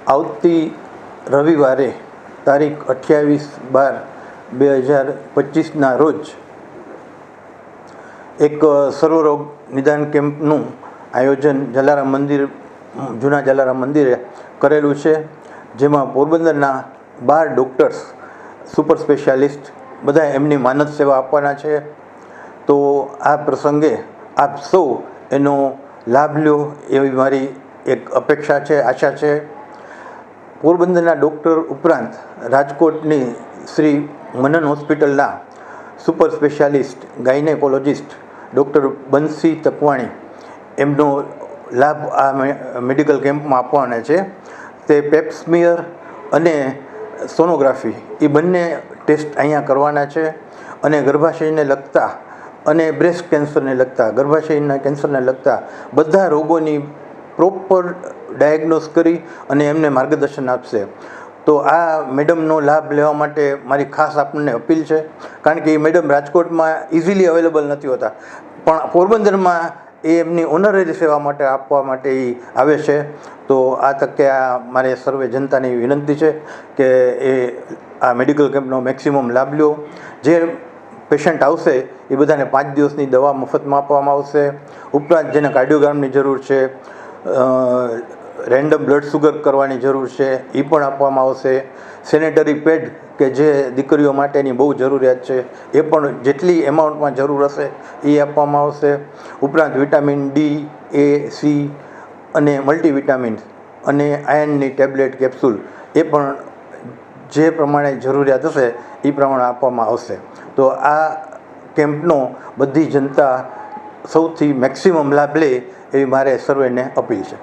આવતી રવિવારે તારીખ 28/12/2025ના રોજ એક સર્વરોગ નિદાન કેમ્પનું આયોજન જૂના જલારામ મંદિરે કરેલું છે, જેમાં પોરબંદરના 12 ડૉક્ટર્સ સુપર સ્પેશિયાલિસ્ટ બધા એમની માનદ સેવા આપવાના છે. તો આ પ્રસંગે આપ સૌ એનો લાભ લો એવી મારી એક અપેક્ષા છે, આશા છે. પોરબંદરના ડૉક્ટર ઉપરાંત રાજકોટની શ્રી મનન હોસ્પિટલના સુપર સ્પેશિયાલિસ્ટ ગાયનેકોલોજિસ્ટ ડૉક્ટર બંસી તકવાણી એમનો લાભ આ મેડિકલ કેમ્પમાં આપવાના છે. તે પેપ્સમિયર અને સોનોગ્રાફી એ બંને ટેસ્ટ અહીંયા કરવાના છે અને ગર્ભાશયને લગતા અને બ્રેસ્ટ કેન્સરને લગતા, ગર્ભાશયના કેન્સરને લગતા બધા રોગોની પ્રોપર ડાયગ્નોસ કરી અને એમને માર્ગદર્શન આપશે. તો આ મેડમનો લાભ લેવા માટે મારી ખાસ આપણને અપીલ છે, કારણ કે એ મેડમ રાજકોટમાં ઇઝીલી અવેલેબલ નથી હોતા, પણ પોરબંદરમાં એ એમની ઓનરરી સેવા માટે આપવા માટે એ આવે છે. તો આ તકે આ મારે સર્વે જનતાની વિનંતી છે કે એ આ મેડિકલ કેમ્પનો મેક્સિમમ લાભ લો. જે પેશન્ટ આવશે એ બધાને 5 દિવસની દવા મફતમાં આપવામાં આવશે. ઉપરાંત જેને કાર્ડિયોગ્રામની જરૂર છે, રેન્ડમ બ્લડ સુગર કરવાની જરૂર છે, એ પણ આપવામાં આવશે. સેનેટરી પેડ કે જે દીકરીઓ માટેની બહુ જરૂરિયાત છે એ પણ જેટલી એમાઉન્ટમાં જરૂર હશે એ આપવામાં આવશે. ઉપરાંત વિટામિન ડી, એ, સી અને મલ્ટીવિટામિન અને આયર્નની ટેબ્લેટ કેપ્સ્યુલ એ પણ જે પ્રમાણે જરૂરિયાત હશે એ પ્રમાણે આપવામાં આવશે. તો આ કેમ્પનો બધી જનતા સૌથી મેક્સિમમ લાભ લે એવી મારે સર્વેને અપીલ છે.